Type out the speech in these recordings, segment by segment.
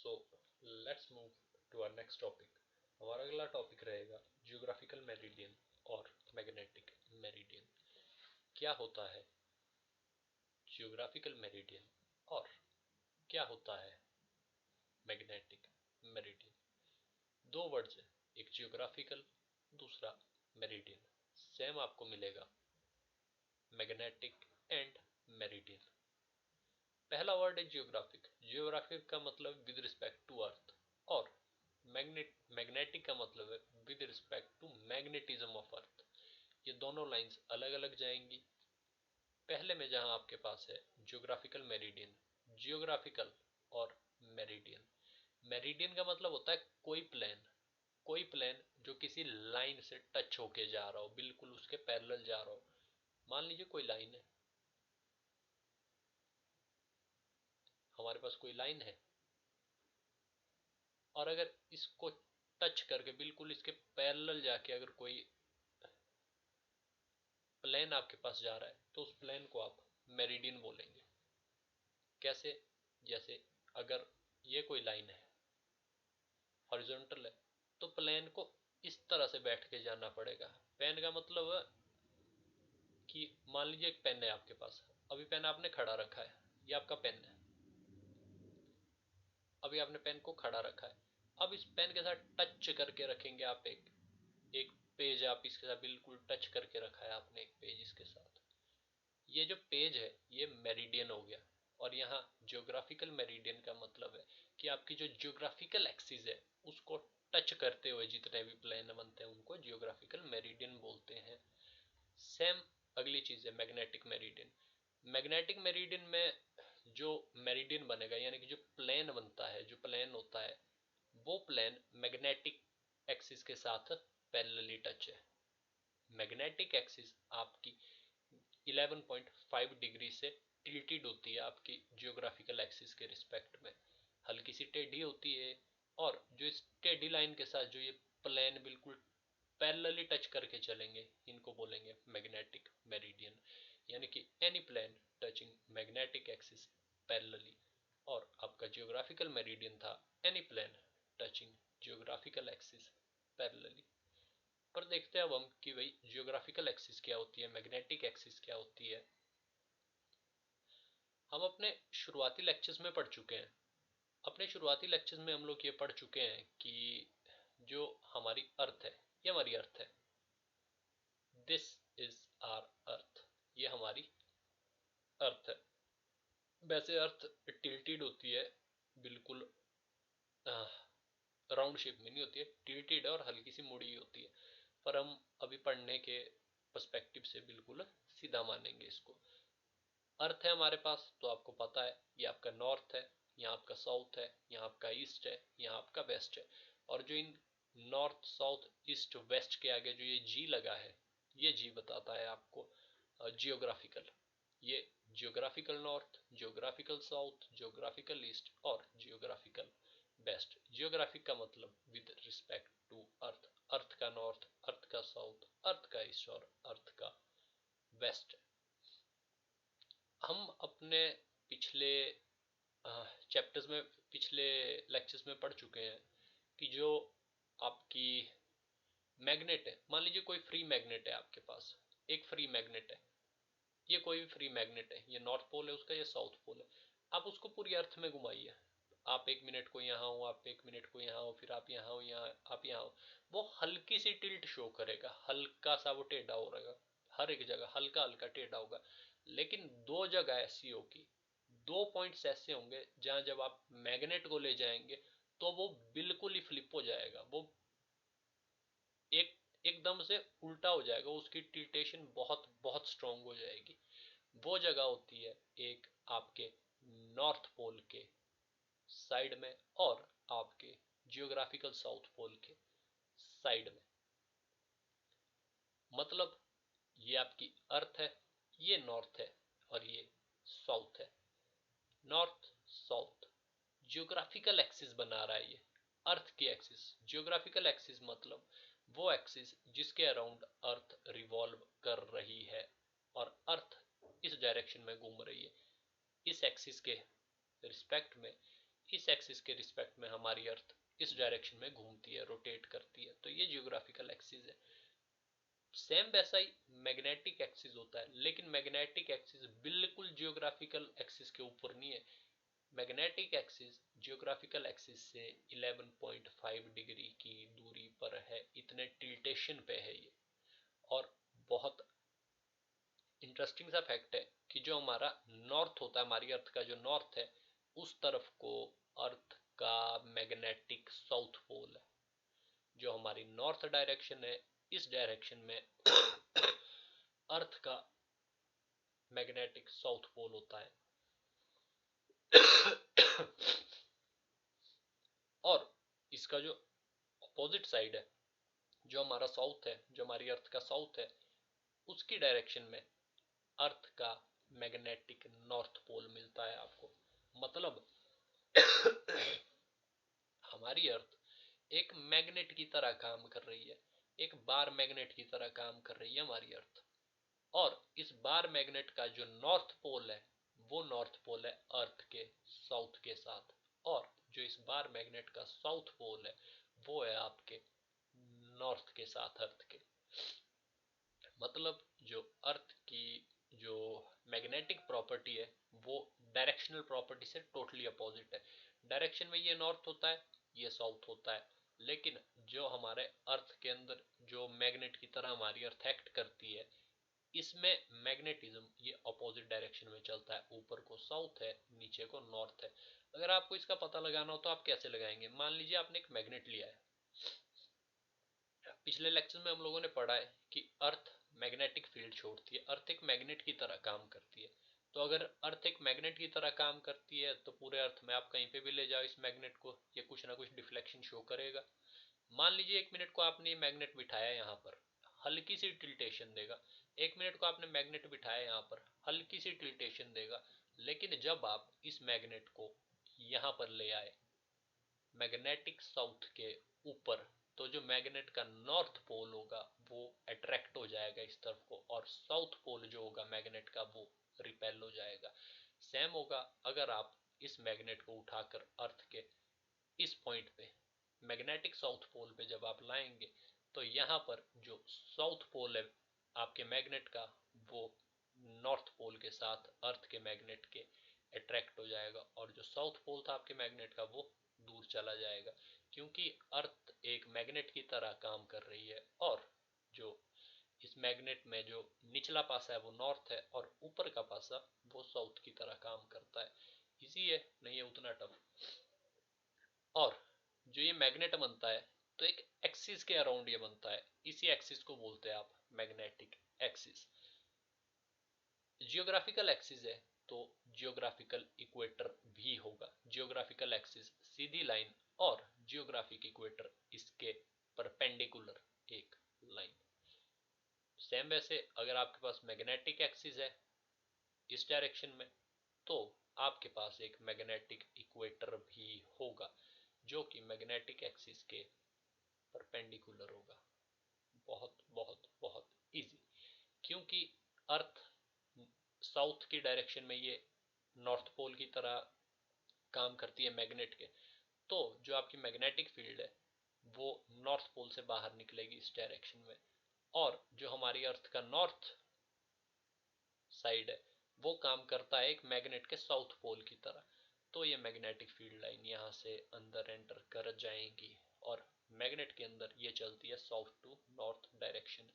So let's move to our next topic. हमारा अगला topic रहेगा जियोग्राफिकल मेरिडियन और मैग्नेटिक मेरिडियन। क्या होता है जियोग्राफिकल मेरिडियन और क्या होता है मैग्नेटिक मेरिडियन? दो वर्ड्स है, एक जियोग्राफिकल, दूसरा मेरिडियन। सेम आपको मिलेगा मैग्नेटिक एंड मेरिडियन। पहला वर्ड है जियोग्राफिक। जियोग्राफिक का मतलब विद रिस्पेक्ट टू अर्थ, और मैग्नेटिक का मतलब है with respect to magnetism of earth. ये दोनों लाइंस अलग अलग जाएंगी। पहले में जहां आपके पास है जियोग्राफिकल मेरिडियन, जियोग्राफिकल और मेरिडियन। मेरिडियन का मतलब होता है कोई प्लेन जो किसी लाइन से टच होके जा रहा हो, बिल्कुल उसके पैरेलल जा रहा हो। मान लीजिए कोई लाइन है, हमारे पास कोई लाइन है, और अगर इसको टच करके बिल्कुल इसके पैरेलल जाके अगर कोई प्लेन आपके पास जा रहा है तो उस प्लेन को आप मेरिडियन बोलेंगे। कैसे? जैसे अगर ये कोई लाइन है, हॉरिजॉन्टल है, तो प्लेन को इस तरह से बैठ के जाना पड़ेगा। पेन का मतलब है कि मान लीजिए एक पेन है आपके पास, अभी पेन आपने खड़ा रखा है, ये आपका पेन है, अभी आपने पेन को खड़ा रखा है। अब इस पेन के साथ टच करके रखेंगे आप एक एक पेज, आप इसके साथ बिल्कुल टच करके रखा है आपने एक पेज इसके साथ। ये जो पेज है ये मेरिडियन हो गया। और यहाँ जियोग्राफिकल मेरिडियन का मतलब है कि आपकी जो जियोग्राफिकल एक्सिस है उसको टच करते हुए जितने भी प्लेन बनते हैं उनको जियोग्राफिकल मेरिडियन बोलते हैं। सेम अगली चीज है मैग्नेटिक मेरिडियन। मैग्नेटिक मेरिडियन में जो मेरिडियन बनेगा, यानी कि जो प्लेन बनता है, जो प्लेन होता है, वो प्लेन मैग्नेटिक एक्सिस के साथ पैरेलली टच है। मैग्नेटिक एक्सिस आपकी 11.5 डिग्री से टिल्टेड होती है आपकी जियोग्राफिकल एक्सिस के रिस्पेक्ट में, हल्की सी टेढ़ी होती है। और जो इस टेढ़ी लाइन के साथ जो ये प्लेन बिल्कुल पैरेलली टच करके चलेंगे, इनको बोलेंगे मैग्नेटिक मेरिडियन। यानी कि any plane touching magnetic axis parallelly. और आपका जियोग्राफिकल मेरिडियन था any plane touching geographical axis parallelly. पर देखते हैं अब हम कि भाई जियोग्राफिकल एक्सिस क्या होती है, मैग्नेटिक एक्सिस क्या होती है। हम अपने शुरुआती लेक्चर्स में पढ़ चुके हैं। अपने शुरुआती लेक्चर्स में हम लोग ये पढ़ चुके हैं कि जो हमारी अर्थ है, ये हमारी अर्थ है, दिस इज आर अर्थ, ये हमारी अर्थ है। वैसे अर्थ टिल्टेड होती है, बिल्कुल राउंड शेप में नहीं होती है, टिल्टेड है और हल्की सी मुड़ी होती है। पर हम अभी पढ़ने के पर्सपेक्टिव से बिल्कुल सीधा मानेंगे इसको। अर्थ है हमारे पास, तो आपको पता है ये आपका नॉर्थ है, यहाँ आपका साउथ है, यहाँ आपका ईस्ट है, यहाँ आपका वेस्ट है। और जो इन नॉर्थ साउथ ईस्ट वेस्ट के आगे जो ये जी लगा है, ये जी बताता है आपको जियोग्राफिकल। ये geographical north, geographical south, geographical east और जियोग्राफिकल वेस्ट। जियोग्राफिक का मतलब विद रिस्पेक्ट टू अर्थ, अर्थ का नॉर्थ, अर्थ का साउथ, अर्थ का ईस्ट और अर्थ का वेस्ट। हम अपने पिछले चैप्टर्स में, पिछले लेक्चर्स में पढ़ चुके हैं कि जो आपकी मैग्नेट है, मान लीजिए कोई फ्री मैग्नेट है आपके पास, एक फ्री मैग्नेट है, ये कोई भी फ्री मैग्नेट है, ये नॉर्थ पोल है उसका, ये साउथ पोल है। आप उसको पूरी अर्थ में घुमाइए, आप एक मिनट को यहाँ हो, आप एक मिनट को यहाँ हो, फिर आप यहाँ हो, यहाँ आप यहाँ हो, वो हल्की सी टिल्ट शो करेगा, हल्का सा वो टेढ़ा हो रहेगा, हर एक जगह हल्का हल्का टेढ़ा होगा। लेकिन दो जगह ऐसी होगी, दो पॉइंट्स ऐसे होंगे जहां जब आप मैग्नेट को ले जाएंगे तो वो बिल्कुल ही फ्लिप हो जाएगा, वो एक एकदम से उल्टा हो जाएगा, उसकी टिल्टेशन बहुत बहुत स्ट्रांग हो जाएगी। वो जगह होती है एक आपके नॉर्थ पोल के साइड में और आपके जियोग्राफिकल साउथ पोल के साइड में। मतलब ये आपकी अर्थ है, ये नॉर्थ है और ये साउथ है। नॉर्थ साउथ जियोग्राफिकल एक्सिस बना रहा है ये, अर्थ की एक्सिस। जियोग्राफिकल एक्सिस मतलब वो एक्सिस जिसके अराउंड अर्थ रिवॉल्व कर रही है और अर्थ इस डायरेक्शन में घूम रही है। इस एक्सिस के रिस्पेक्ट में इस एक्सिस के रिस्पेक्ट में हमारी अर्थ इस डायरेक्शन में घूमती है, रोटेट करती है, तो ये जियोग्राफिकल एक्सिस है। सेम वैसा ही मैग्नेटिक एक्सिस होता है, लेकिन मैग्नेटिक एक्सिस बिल्कुल जियोग्राफिकल एक्सिस के ऊपर नहीं है। मैग्नेटिक एक्सिस जियोग्राफिकल एक्सिस से 11.5 डिग्री की दूरी पर है, इतने टिल्टेशन पे है ये। और बहुत इंटरेस्टिंग सा फैक्ट है कि जो हमारा नॉर्थ होता है, हमारी अर्थ का जो नॉर्थ है, उस तरफ को अर्थ का मैग्नेटिक साउथ पोल है। जो हमारी नॉर्थ डायरेक्शन है, इस डायरेक्शन में अर्थ का मैग्नेटिक साउथ पोल होता है। और इसका जो अपोजिट साइड है, जो हमारा साउथ है, जो हमारी अर्थ का साउथ है, उसकी डायरेक्शन में अर्थ का मैग्नेटिक नॉर्थ पोल मिलता है आपको। मतलब हमारी अर्थ एक मैग्नेट की तरह काम कर रही है, एक बार मैग्नेट की तरह काम कर रही है हमारी अर्थ। और इस बार मैग्नेट का जो नॉर्थ पोल है, वो नॉर्थ पोल है अर्थ के साउथ के साथ। और जो इस बार मैग्नेट का साउथ पोल है, वो है आपके नॉर्थ के साथ, अर्थ के। मतलब जो अर्थ की जो मैग्नेटिक प्रॉपर्टी है, वो डायरेक्शनल प्रॉपर्टी से टोटली अपोजिट है। डायरेक्शन में ये नॉर्थ होता है, ये साउथ होता है, लेकिन जो हमारे अर्थ के अंदर जो मैग्नेट की तरह हमारी अर्थ एक्ट करती है, इसमें मैग्नेटिज्म ये अपोजिट डायरेक्शन में चलता है। ऊपर को साउथ है, नीचे को नॉर्थ है। अगर आपको इसका पता लगाना हो तो आप कैसे लगाएंगे? मान लीजिए आपने एक मैग्नेट लिया है। पिछले लेक्चर में हम लोगों ने पढ़ा है कि अर्थ मैग्नेटिक फील्ड छोड़ती है, अर्थ एक मैग्नेट की तरह काम करती है। तो अगर अर्थ एक मैग्नेट की तरह काम करती है, तो पूरे अर्थ में आप कहीं पे भी ले जाओ इस मैग्नेट को, ये कुछ ना कुछ डिफ्लेक्शन शो करेगा। मान लीजिए 1 मिनट को आपने ये मैग्नेट बिठाया यहाँ पर, हल्की सी टिल्टेशन देगा। 1 मिनट को आपने मैग्नेट बिठाया यहाँ पर, हल्की सी टिल्टेशन देगा। लेकिन जब आप इस मैग्नेट को यहाँ पर ले आए मैग्नेटिक साउथ के ऊपर, तो जो मैग्नेट का नॉर्थ पोल होगा वो अट्रैक्ट हो जाएगा इस तरफ को, और साउथ पोल जो होगा मैग्नेट का, वो रिपेल हो जाएगा। सेम होगा अगर आप इस मैग्नेट को उठाकर अर्थ के इस पॉइंट पे मैग्नेटिक साउथ पोल पे जब आप लाएंगे, तो यहाँ पर जो साउथ पोल है आपके मैग्नेट का, वो नॉर्थ पोल के साथ अर्थ के मैग्नेट के अट्रैक्ट हो जाएगा, और जो साउथ पोल था आपके मैग्नेट का, वो दूर चला जाएगा। क्योंकि अर्थ एक मैग्नेट की तरह काम कर रही है, और जो इस मैग्नेट में जो निचला पासा है वो नॉर्थ है, और ऊपर का पासा वो साउथ की तरह काम करता है। इजी है, नहीं है उतना टफ। और जो ये मैग्नेट बनता है, तो एक एक्सिस के अराउंड ये बनता है, इसी एक्सिस को बोलते हैं आप मैग्नेटिक एक्सिस। जियोग्राफिकल एक्सिस है तो जियोग्राफिकल इक्वेटर भी होगा। जियोग्राफिकल एक्सिस सीधी लाइन, और जियोग्राफिक इक्वेटर इसके परपेंडिकुलर एक लाइन। सेम वैसे अगर आपके पास मैग्नेटिक एक्सिस है इस डायरेक्शन में, तो आपके पास एक मैग्नेटिक इक्वेटर भी होगा, जो कि मैग्नेटिक एक्सिस के परपेंडिकुलर होगा। बहुत बहुत बहुत इजी। क्योंकि अर्थ साउथ की डायरेक्शन में ये नॉर्थ पोल की तरह काम करती है मैग्नेट के, तो जो आपकी मैग्नेटिक फील्ड है वो नॉर्थ पोल से बाहर निकलेगी इस डायरेक्शन में। और जो हमारी अर्थ का नॉर्थ साइड है, वो काम करता है एक मैग्नेट के साउथ पोल की तरह। तो ये मैग्नेटिक फील्ड लाइन यहाँ से अंदर एंटर कर जाएंगी, और मैग्नेट के अंदर ये चलती है साउथ टू नॉर्थ डायरेक्शन।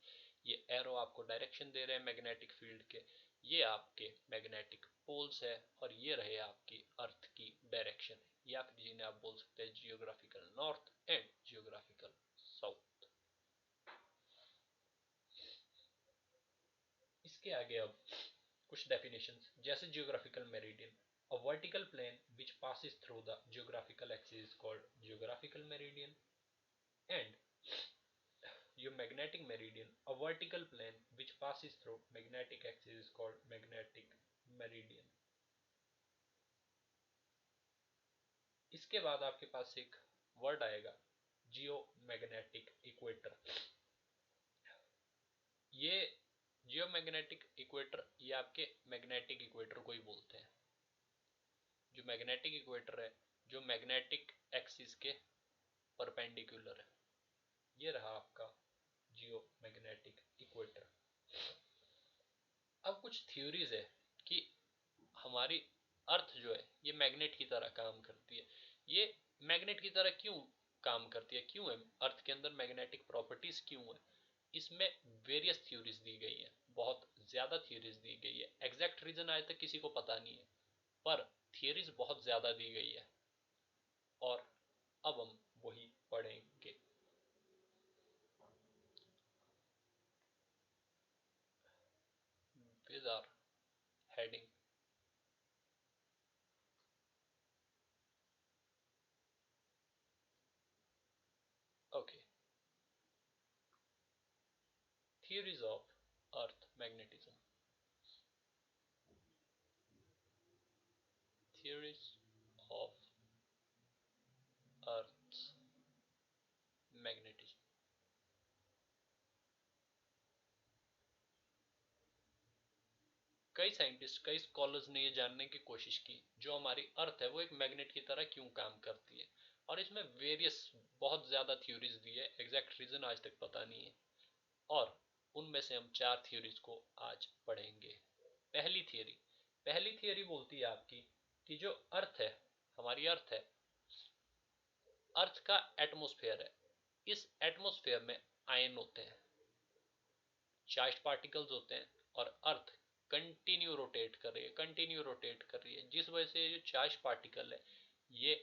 ये एरो आपको डायरेक्शन दे रहे हैं मैग्नेटिक फील्ड के। ये आपके मैग्नेटिक पोल्स है, और ये रहे आपकी अर्थ की डायरेक्शन, या फिर जिन्हें आप बोल सकते हैं geographical north and geographical south. इसके आगे अब कुछ डेफिनेशंस, जैसे geographical meridian, a vertical plane which passes through the geographical axis is called geographical meridian, and your magnetic meridian, a vertical plane which passes through magnetic axis is called magnetic meridian. इसके बाद आपके पास एक word आएगा जियो magnetic equator. ये जियो magnetic equator, ये आपके magnetic equator को ही बोलते हैं। जो मैग्नेटिक इक्वेटर है, जो मैग्नेटिक एक्सिस के परपेंडिकुलर है। ये रहा आपका जियो मैग्नेटिक इक्वेटर। अब कुछ थ्योरीज है कि हमारी अर्थ जो है ये मैग्नेट की तरह काम करती है। ये मैग्नेट की तरह क्यों काम करती है, क्यों है अर्थ के अंदर मैग्नेटिक प्रॉपर्टीज क्यों है, इसमें वेरियस थ्योरीज दी गई है, बहुत ज्यादा थ्योरीज दी गई है। एग्जैक्ट रीजन आज तक किसी को पता नहीं है, पर थ्योरीज बहुत ज्यादा दी गई है और अब हम वही पढ़ेंगे। with our heading okay, theories of earth magnetism. Theories of earth's magnetism. कई साइंटिस्ट, कई स्कॉलर्स ने ये जानने की कोशिश की जो हमारी अर्थ है वो एक मैग्नेट की तरह क्यों काम करती है, और इसमें वेरियस बहुत ज्यादा थ्योरीज दी है। एग्जैक्ट रीजन आज तक पता नहीं है और उनमें से हम 4 थ्योरीज को आज पढ़ेंगे। पहली थ्योरी, पहली थ्योरी बोलती है आपकी कि जो अर्थ है, हमारी अर्थ है, अर्थ का एटमॉस्फेयर है, इस एटमॉस्फेयर में आयन होते हैं, चार्ज पार्टिकल्स होते हैं, और अर्थ कंटिन्यू रोटेट कर रही है, कंटिन्यू रोटेट कर रही है, जिस वजह से जो चार्ज पार्टिकल है ये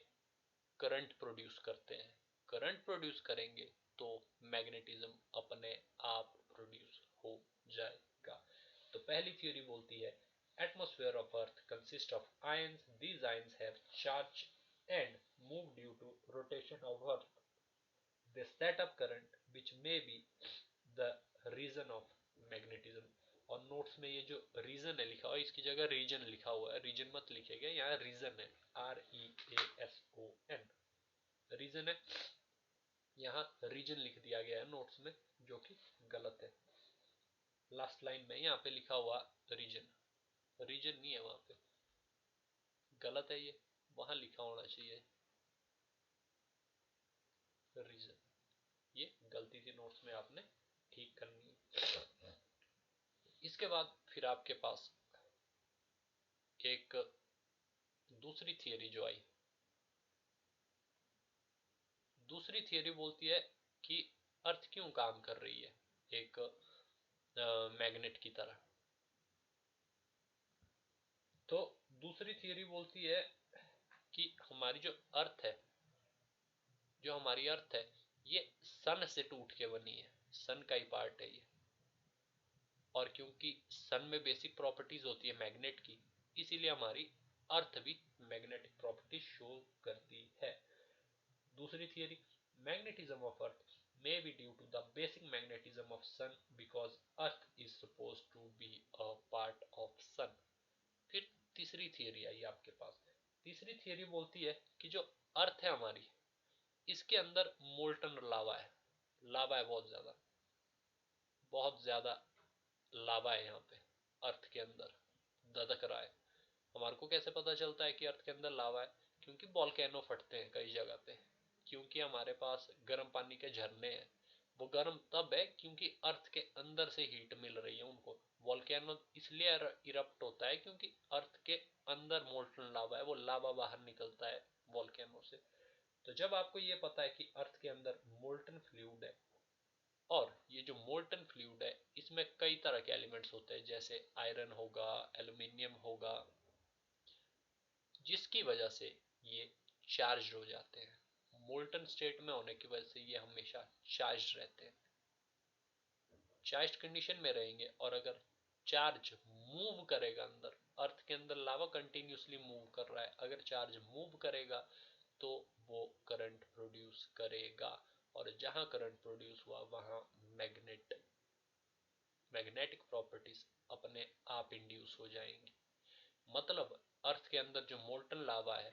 करंट प्रोड्यूस करते हैं। करंट प्रोड्यूस करेंगे तो मैग्नेटिज्म अपने आप प्रोड्यूस हो जाएगा। तो पहली थ्योरी बोलती है atmosphere of earth consist of ions, these ions have charge and move due to rotation of earth, they set up current which may be the reason of magnetism। और notes में ये जो रीजन है लिखा हुआ है, इसकी जगह रीजन लिखा हुआ है, रीजन मत लिखेगा, यहाँ रीजन है, REASON रीजन है, यहाँ रीजन लिख दिया गया है नोट्स में, जो कि गलत है। लास्ट लाइन में यहाँ पे लिखा हुआ रीजन, रीजन नहीं है, वहां पे गलत है, ये वहां लिखा होना चाहिए रीजन। ये गलती थी नोट्स में, आपने ठीक करनी है। इसके बाद फिर आपके पास एक दूसरी थियरी जो आई, दूसरी थियरी बोलती है कि अर्थ क्यों काम कर रही है एक मैग्नेट की तरह। तो दूसरी थियरी बोलती है कि हमारी जो अर्थ है, जो हमारी अर्थ है ये सन से टूट के बनी है, सन का ही पार्ट है ये, और क्योंकि सन में बेसिक प्रॉपर्टीज होती है मैग्नेट की, इसीलिए हमारी अर्थ भी मैग्नेटिक प्रॉपर्टीज शो करती है। दूसरी theory, magnetism of earth may be due to the basic magnetism of sun because earth is supposed to be a part of sun। फिर तीसरी थियरी आई आपके पास। तीसरी थियरी बोलती है कि जो अर्थ है हमारी, इसके अंदर मोल्टन लावा है, लावा है बहुत ज्यादा, बहुत ज्यादा लावा है यहाँ पे अर्थ के अंदर, धधक रहा है। हमारे को कैसे पता चलता है कि अर्थ के अंदर लावा है, क्योंकि वोल्केनो फटते हैं कई जगह पे, क्योंकि हमारे पास गर्म पानी के झरने हैं। वो गर्म तब है क्योंकि अर्थ के अंदर से हीट मिल रही है उनको। वोल्केनो इसलिए इरप्ट होता है क्योंकि अर्थ के अंदर मोल्टन लावा है, वो लावा बाहर निकलता है वोल्केनो से। तो जब आपको ये पता है कि अर्थ के अंदर मोल्टन फ्लूइड है, और ये जो मोल्टन फ्लूइड है इसमें कई तरह के एलिमेंट्स होते हैं, जैसे आयरन होगा, एल्यूमिनियम होगा, जिसकी वजह से ये चार्ज हो जाते हैं। मोल्टन स्टेट में होने की वजह से ये हमेशा चार्ज रहते हैं, चार्ज कंडीशन में रहेंगे। और अगर चार्ज मूव करेगा अंदर, अर्थ के अंदर लावा कंटिन्यूसली मूव कर रहा है, अगर चार्ज मूव करेगा तो वो करंट प्रोड्यूस करेगा, और जहां करंट प्रोड्यूस हुआ वहां मैग्नेटिक प्रॉपर्टीज अपने आप इंड्यूस हो जाएंगी। मतलब अर्थ के अंदर जो मोल्टन लावा है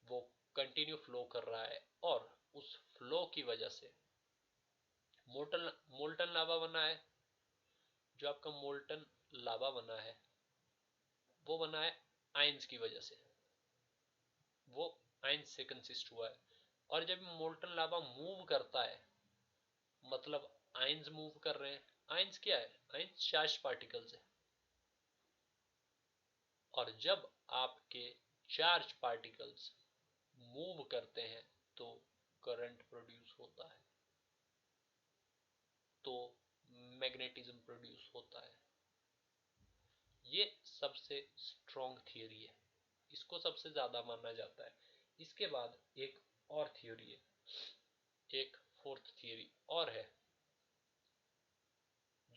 वो कंटिन्यू फ्लो कर रहा है, और उस फ्लो की वजह से मोल्टन मोल्टन लावा बना है। जो आपका मोल्टन लावा बना है वो बना है आयंस की वजह से, वो आयंस से कंसिस्ट हुआ है। और जब मोल्टन लावा मूव करता है, मतलब आयंस मूव कर रहे हैं। आयंस क्या है? आयंस चार्ज पार्टिकल्स है। और जब आपके चार्ज पार्टिकल्स मूव करते हैं तो करंट प्रोड्यूस होता है, तो मैग्नेटिज्म प्रोड्यूस होता है। ये सबसे स्ट्रॉन्ग थियरी है, इसको सबसे ज्यादा माना जाता है। इसके बाद एक और थियरी है, एक फोर्थ थियरी और है,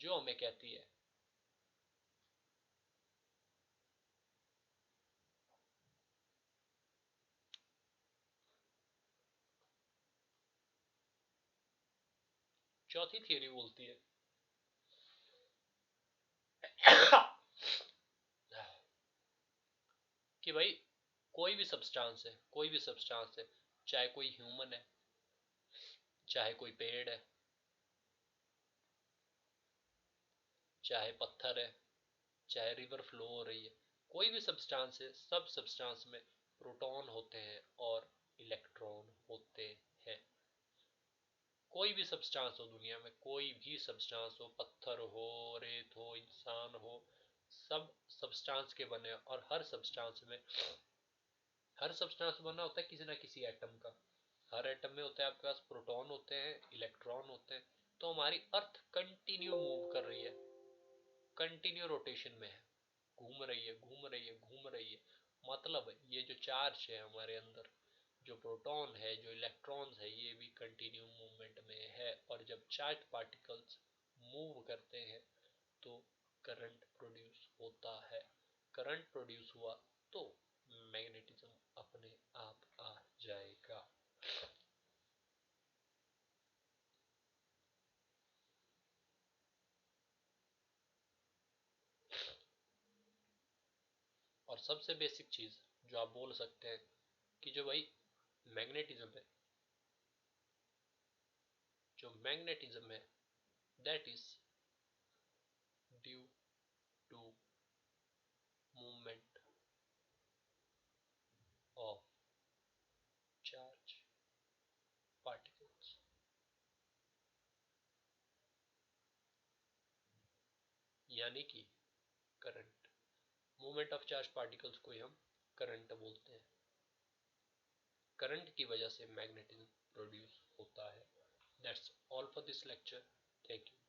जो हमें कहती है चौथी थियरी बोलती है कि भाई कोई भी सब्सटेंस है, कोई भी सब्सटेंस है, चाहे कोई ह्यूमन है, चाहे कोई पेड़ है, चाहे पत्थर है, चाहे रिवर फ्लो हो रही है, कोई भी सब्सटेंस है, सब सब्सटेंस में प्रोटॉन होते हैं और इलेक्ट्रॉन होते हैं। कोई भी सब्सटेंस हो दुनिया में, कोई भी सब्सटेंस हो, पत्थर हो, रेत हो, इंसान हो, सब सब्सटेंस के बने। और हर सब्सटेंस बना होता है किसी ना किसी एटम का। हर एटम में होता है आपके पास प्रोटॉन होते हैं, इलेक्ट्रॉन होते हैं। तो हमारी अर्थ कंटिन्यू मूव कर रही है, कंटिन्यू रोटेशन में है, घूम रही है, घूम रही है, घूम रही है। मतलब ये जो चार्ज है हमारे अंदर, जो प्रोटॉन है, जो इलेक्ट्रॉन्स है, ये भी कंटिन्यू मूवमेंट में है। और जब चार्ज पार्टिकल्स मूव करते हैं तो करंट प्रोड्यूस होता है। करंट प्रोड्यूस हुआ तो मैग्नेटिज्म अपने आप आ जाएगा। और सबसे बेसिक चीज जो आप बोल सकते हैं कि जो भाई मैग्नेटिज्म है, जो मैग्नेटिज्म है, that is due to movement of charge particles. यानी कि current, movement of charge particles को ही हम करंट बोलते हैं। करंट की वजह से मैग्नेटिज्म प्रोड्यूस होता है। That's all for this lecture. Thank you.